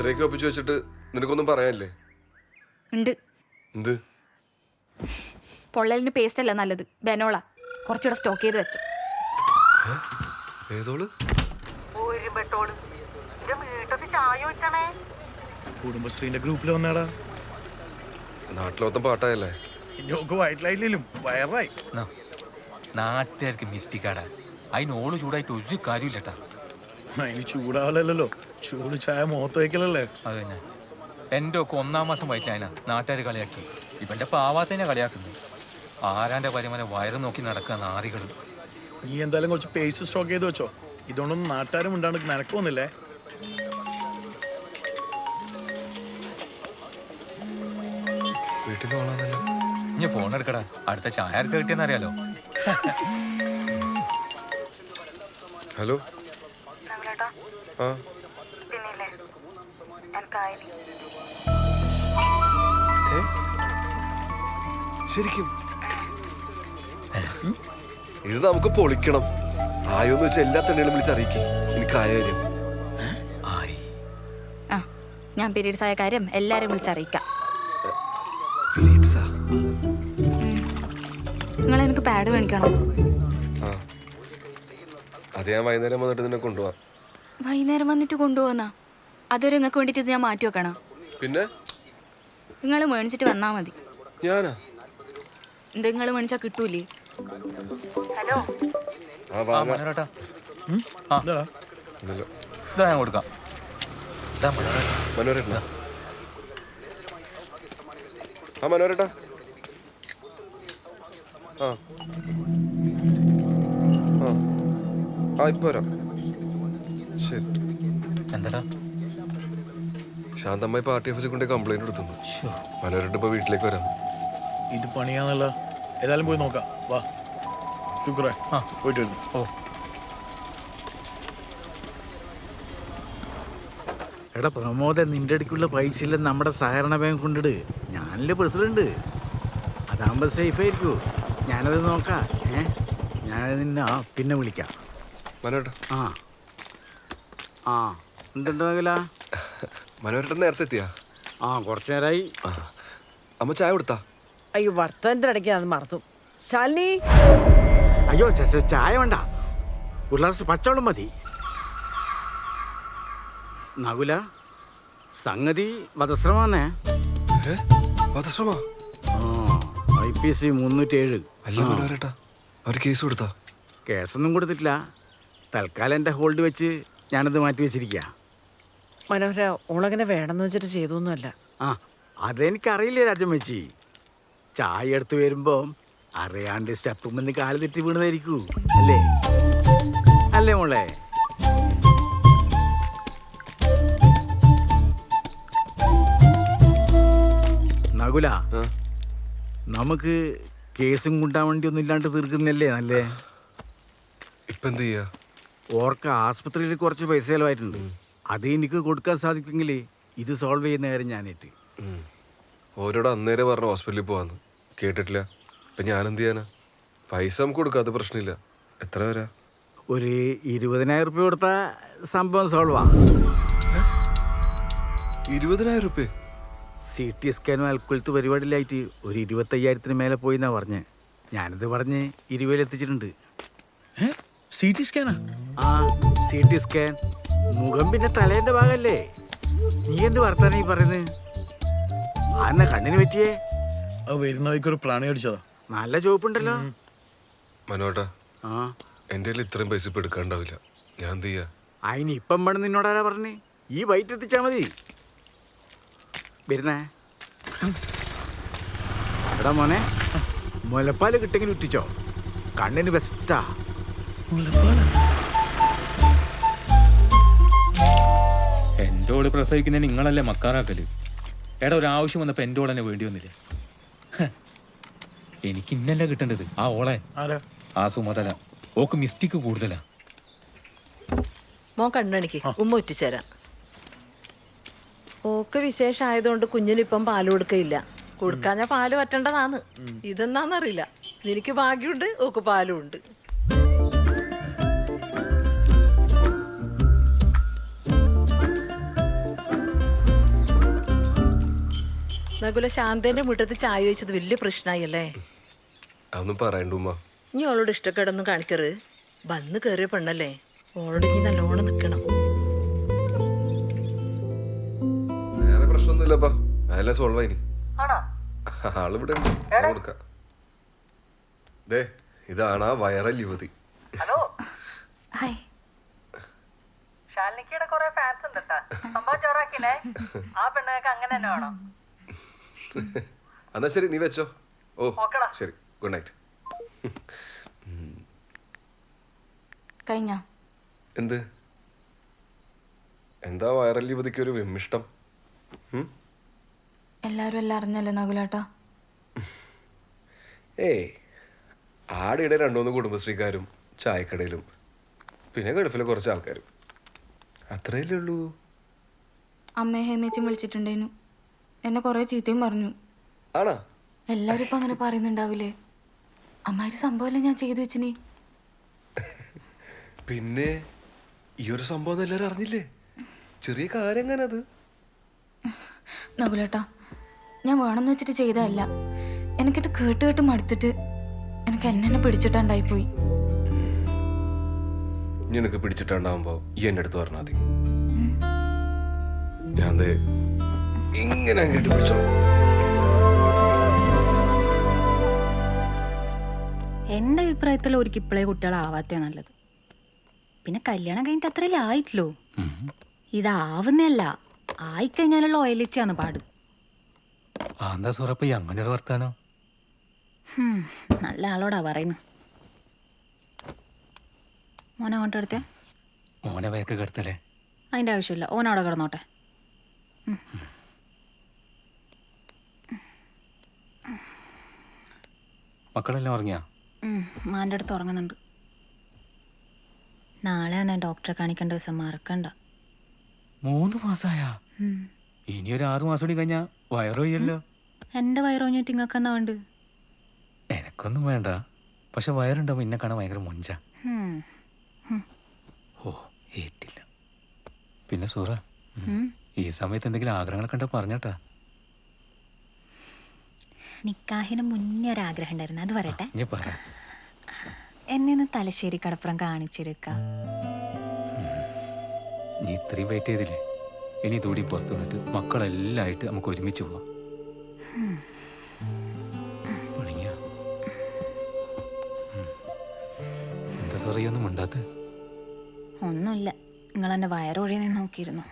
ഇത്രയൊക്കെ ഒപ്പിച്ചു വെച്ചിട്ട് നിനക്കൊന്നും പറയാനില്ലേ? ഉണ്ട്. എന്ത്? പൊള്ളലിന് പേസ്റ്റ് അല്ല നല്ലത്, ബെനോള. കുറച്ചുകൂടെ സ്റ്റോക്ക് ചെയ്ത് വെച്ചു. ഏതോള്? കുടുംബശ്രീന്റെ ഗ്രൂപ്പിൽ വന്നാടാ. നാട്ടിലൊത്തം പാട്ടായല്ലേ? ഇനിയൊക്കെ വയറ്റിലായില്ലേലും വയറായി. നാട്ടുകാർക്ക് മിസ്റ്റേക്കാടാ. അതിന് ഓള് ചൂടായിട്ട് ഒരു കാര്യമില്ലട്ടാ. അതിന് ചൂടാവലല്ലോ, ചൂട് ചായ മുഖത്ത് വയ്ക്കലല്ലേ. അത് തന്നെ. എൻ്റെ ഒക്കെ 1-ാം മാസം വയറ്റിലായന നാട്ടുകാർ കളിയാക്കി. ഇവന്റെ പാവാത്തന്നെ കളിയാക്കുന്നു. ആരാന്റെ പരിമനെ വയറ് നോക്കി നടക്കുക നാറികൾ. നീ എന്തായാലും കുറച്ച് പേസ്റ്റ് സ്റ്റോക്ക് ചെയ്ത് വെച്ചോ. ഇതുകൊണ്ടൊന്നും നാട്ടുകാരും ഉണ്ടാണ്ട് നിനക്ക് വന്നില്ലേ. വീട്ടിൽ നിന്ന് ഇനി ഫോൺ എടുക്കടാ, അടുത്ത ചായ ആർക്ക് കിട്ടിയെന്നറിയാലോ. ഹലോ. ആ ശരിക്കും ഇത് നമുക്ക് പൊളിക്കണം. ആയോന്ന് വെച്ചാൽ എല്ലാ തണ്ണികളും വിളിച്ചറിയിക്കും. എനിക്കായ കാര്യം. ആ, ഞാൻ പീരീഡ്സ് ആയ കാര്യം എല്ലാരും വിളിച്ചറിയിക്കാം. നിങ്ങൾ എനിക്ക് പാഡ് മേടിക്കണം. അത് ഞാൻ വൈകുന്നേരം വന്നിട്ട് നിന്നെ കൊണ്ടുപോവാം. വൈകുന്നേരം വന്നിട്ട് കൊണ്ടുപോകുന്ന അതൊരു നിങ്ങൾക്ക് വേണ്ടിട്ട് ഞാൻ മാറ്റി വെക്കണം. പിന്നെ നിങ്ങൾ മേടിച്ചിട്ട് വന്നാ മതി. ഞാനാ? എന്താ നിങ്ങൾ മേടിച്ചാ കിട്ടൂലേ? ഹലോ, മനോരേട്ടാ, ഇതാ ഞാൻ കൊടുക്കാം. മനോരേട്ടാ, ആ മനോരേട്ടാ, ആ ആ ആ ഇപ്പൊ വരാം. ശരി. എന്താടാ? ശാന്തമ്മായി പാർട്ടി ഓഫീസിൽ കൊണ്ട് കംപ്ലൈന്റ് കൊടുത്തു. മനോരേട്ട ഇപ്പൊ വീട്ടിലേക്ക് വരാം. ഇത് പണിയാന്നല്ല. ഏതായാലും പോയി നോക്കാം. വാ ശുക്രേ, പോയിട്ട് വരുന്നു. ഓ എടാ പ്രമോദ, നിന്റെ അടുക്കുള്ള പൈസ ഇല്ലെന്ന് നമ്മുടെ സഹകരണ ബാങ്ക് കൊണ്ടിട്. ഞാനല്ലേ പ്രസിഡന്റ്. അതാകുമ്പോൾ സേഫ് ആയിരിക്കൂ. ഞാനത് നോക്കാം. ഞാനത് നിന്നെ പിന്നെ വിളിക്കാം. മനോരേട്ടാ. ആ ആ എന്തുണ്ടാകില്ല? മനോരേട്ടൻ നേരത്തെ എത്തിയാ? ആ, കുറച്ചു നേരമായി. അമ്മ ചായ കൊടുത്താ? അയ്യോ, വർത്തമാനത്തിനിടയ്ക്ക് അത് മറന്നു. ശാലിനി, അയ്യോ ചായ വേണ്ട, ഒരു ഗ്ലാസ് പച്ചവെള്ളം മതി. നകുല, സംഗതി വധശ്രമാന്നേ. വധശ്രമ? IPC 307. അല്ല മനോരേട്ടാ, അവർ കേസ് കൊടുത്താ? കേസൊന്നും കൊടുത്തിട്ടില്ല. തൽക്കാലം എൻ്റെ ഹോൾഡ് വെച്ച് ഞാനത് മാറ്റി വെച്ചിരിക്കുക. മനോഹര, ഓളങ്ങനെ വേണമെന്ന് വെച്ചിട്ട് ചെയ്തൊന്നുമല്ല. ആ, അതെനിക്കറിയില്ലേ രാജമ്മച്ചി. ചായ എടുത്ത് വരുമ്പോൾ അറിയാണ്ട് സ്റ്റെപ്പുമെന്ന് കാല് തെറ്റി വീണതായിരിക്കൂ. അല്ലേ അല്ലേ മോളെ? നകുല, നമുക്ക് കേസും കൊണ്ടാൻ വേണ്ടി ഒന്നും ഇല്ലാണ്ട് തീർക്കുന്നല്ലേ നല്ലേ? ഇപ്പൊ എന്ത് ചെയ്യാ? ഓർക്ക് ആസ്പത്രിയിൽ കുറച്ച് പൈസ ചിലവായിട്ടുണ്ട്. അത് എനിക്ക് കൊടുക്കാൻ സാധിക്കുമെങ്കിൽ ഇത് സോൾവ് ചെയ്യുന്ന കാര്യം ഞാനേറ്റ്. ഓരോട് അന്നേരം പറഞ്ഞു ഹോസ്പിറ്റലിൽ പോവാന്ന്. കേട്ടിട്ടില്ല. ഇപ്പം ഞാൻ എന്ത് ചെയ്യാനാ? പൈസ നമുക്ക് കൊടുക്കാം, അത് പ്രശ്നമില്ല. എത്ര വരാ? ഒരു 20,000 രൂപ കൊടുത്താൽ സംഭവം സോൾവാ. 20,000 രൂപ? CT സ്കാനും അൽക്കുലത്ത് പരിപാടിയിലായിട്ട് ഒരു 25,000-ന് മേലെ പോയി എന്നാ പറഞ്ഞ്. ഞാനത് പറഞ്ഞ് 20,000 എത്തിച്ചിട്ടുണ്ട്. CT സ്കാനാ? ആ, CT സ്കാൻ. മുഖം പിന്നെ തലേന്റെ ഭാഗല്ലേ. നീ എന്ത് വർത്താനം ഈ പറയുന്നത്? ആന്നാ കണ്ണിന് പറ്റിയേ? അത് വരുന്ന വഴിക്കൊരു പ്രാണി അടിച്ചതാ. നല്ല ചോപ്പുണ്ടല്ലോ. മനോട്ടാ, ആ, എൻ്റെ കയ്യിൽ ഇത്രയും പൈസ ഇപ്പം എടുക്കാണ്ടാവില്ല. ഞാൻ എന്ത് ചെയ്യാ? അതിന് ഇപ്പം വേണം നിന്നോടാരാ പറഞ്ഞ്? ഈ വൈറ്റ് എത്തിച്ചാൽ മതി. വരുന്നേ. എടാ മോനെ, മുലപ്പാല് കിട്ടെങ്കിലും ഇട്ടിച്ചോ. കണ്ണിന് ബെസ്റ്റാ. എൻ്റെ ഓള് പ്രസവിക്കുന്നതിന് നിങ്ങളല്ലേ മക്കാറാക്കല്? എടാ, ഒരാവശ്യം വന്നപ്പോൾ എൻ്റെ ഓളെന്നെ വേണ്ടി വന്നില്ലേ? എനിക്ക് ഇന്നല്ല കിട്ടേണ്ടത് ആ ഓളെ. ആ സുമതല ഓക്ക് മിസ്റ്റേക്ക് കൂടുതലാ. മോൻ കണ്ണണിക്ക് ഉമ്മ ഉറ്റിച്ചേരാം. ഓക്ക് വിശേഷമായതുകൊണ്ട് കുഞ്ഞിനിപ്പം പാല് കൊടുക്കയില്ല. കൊടുക്കാഞ്ഞ പാല് പറ്റേണ്ടതാണ്. ഇതെന്നാന്നറിയില്ല. നിനക്ക് ഭാഗ്യമുണ്ട്, ഓക്ക് പാലും ഉണ്ട്. നകുല ശാന്തന്റെ മുറ്റത്ത് ചായ വെച്ചത് വലിയ പ്രശ്നമായല്ലേ? അതൊന്നും പറയണ്ട ഉമ്മ. ഇനി അവളോട് ഇഷ്ടക്കേടൊന്നും കാണിക്കരുത്. വന്ന് കയറിയ പെണ്ണല്ലേ, ഓളോട് ഇനി നല്ലോണം നിൽക്കണം. വേറെ പ്രശ്നമൊന്നുമില്ലപ്പാ, അതെല്ലാം സോൾവ് ആയിനി. ആളിവിടെ ഉണ്ട്, ഞാൻ കൊടുക്കാം. ദേ ഇതാണ് ആ വൈറൽ യുവതി. ഹായ്. ഷാലിനിക്കയുടെ കുറെ ഫാൻസ് ഉണ്ട് ട്ടാ. സംഭവം ചോറാക്കിനെ ആ പെണ്ണുങ്ങൾക്ക് അങ്ങനെ തന്നെ വേണം. എന്നാ ശരി, നീ വെച്ചോ. ഓ ഓക്കെടാ. ശരി, ഗുഡ് നൈറ്റ്. കഴിഞ്ഞ എന്ത്? എന്താ വൈറൽ യുവതിക്ക് ഒരു വിമ്മിഷ്ടം? എല്ലാരും എല്ലാം അറിഞ്ഞല്ലേ നകുലേട്ടാ? ഏയ്, ആടിയുടെ 2-3 കുടുംബശ്രീക്കാരും ചായക്കടയിലും പിന്നെ ഗൾഫിലെ കുറച്ച് ആൾക്കാരും, അത്രയല്ലേ ഉള്ളൂ. അമ്മയെ ഹേമേച്ചും വിളിച്ചിട്ടുണ്ടേനു, എന്നെ കുറെ ചീത്തയും പറഞ്ഞു. ആണാ? എല്ലാരും ഇപ്പൊ അങ്ങനെ പറയുന്നുണ്ടാവില്ലേ? അമ്മാര് സംഭവമല്ലേ ഞാൻ ചെയ്തു വെച്ചിനി. പിന്നെ ഈ ഒരു സംഭവം എല്ലാവരും അറിഞ്ഞില്ലേ? ചെറിയ കാര്യം എങ്ങനെ അത്? നകുലേട്ടാ, ഞാൻ വേണമെന്ന് വെച്ചിട്ട് ചെയ്തതല്ല. എനിക്കിത് കേട്ട് കേട്ട് മടുത്തിട്ട് എനിക്ക് എന്നെ പിടിച്ചിട്ടുണ്ടായിപ്പോയി. നിനക്ക് പിടിച്ചിട്ടുണ്ടാവുമ്പോ ഈ എൻ്റെ അടുത്ത് പറഞ്ഞാൽ മതി. ഞാൻ ദേ ഇങ്ങനെ കേട്ട് പിടിച്ചോ. എൻ്റെ അഭിപ്രായത്തിൽ ഒരിക്കൽ ഇപ്പോഴേ കുട്ടികളാവാത്തേ നല്ലത്. പിന്നെ കല്യാണം കഴിഞ്ഞിട്ട് അത്രയല്ലേ ആയിട്ടില്ലോ. ഇതാവുന്നല്ല, ആയിക്കഴിഞ്ഞാലുള്ള ഓയിലിച്ചാന്ന് പാട്. എന്താ സൂറപ്പ ഈ അങ്ങനെ ഒരു വർത്താനോ? നല്ല ആളോടാ പറയുന്നു. മോനെ അങ്ങോട്ട് എടുത്തേ. മോനെ വയക്ക് കിടത്തല്ലേ? അതിൻ്റെ ആവശ്യമില്ല, ഓനവിടെ കിടന്നോട്ടെ. മക്കളെല്ലാം ഉറങ്ങിയാ? മാൻ്റെ അടുത്ത് ഉറങ്ങുന്നുണ്ട്. നാളെ ഞാൻ ഡോക്ടറെ കാണിക്കേണ്ട ദിവസം മറക്കണ്ട. 3 മാസമായാ? ഇനി ഒരു 6 മാസം കൂടി കഴിഞ്ഞാ വയറോയ്യല്ലോ. എൻ്റെ വയറോഞ്ഞിട്ട് ഇങ്ങക്കെന്നാ വേണ്ട? എനക്കൊന്നും വേണ്ട, പക്ഷെ വയറുണ്ടാവും എന്നെ കാണാൻ ഭയങ്കര മൊഞ്ച. ഓ ഏറ്റില്ല. പിന്നെ സൂറ, ഈ സമയത്ത് എന്തെങ്കിലും ആഗ്രഹങ്ങളൊക്കെ ഉണ്ടോ പറഞ്ഞാട്ടാ? നിക്കാഹിന് മുന്നേ ഒരാഗ്രഹം ഉണ്ടായിരുന്നു, അത് പറയട്ടെ. നീ പറ. എന്നെ ഒന്ന് തലശ്ശേരി കടപ്പുറം കാണിച്ചെടുക്ക. നീ ഇത്രയും വെയിറ്റ് ചെയ്തില്ലേ? ഇനി തൂടി പുറത്ത് വന്നിട്ട് മക്കളെല്ലാം ആയിട്ട് നമുക്ക് ഒരുമിച്ച് പോവാം. പണിയാ എന്താ സോറിയൊന്നും ഉണ്ടാത്ത? ഒന്നുമില്ല, നിങ്ങൾ എൻ്റെ വയറൊഴിയെ നോക്കിയിരുന്നു.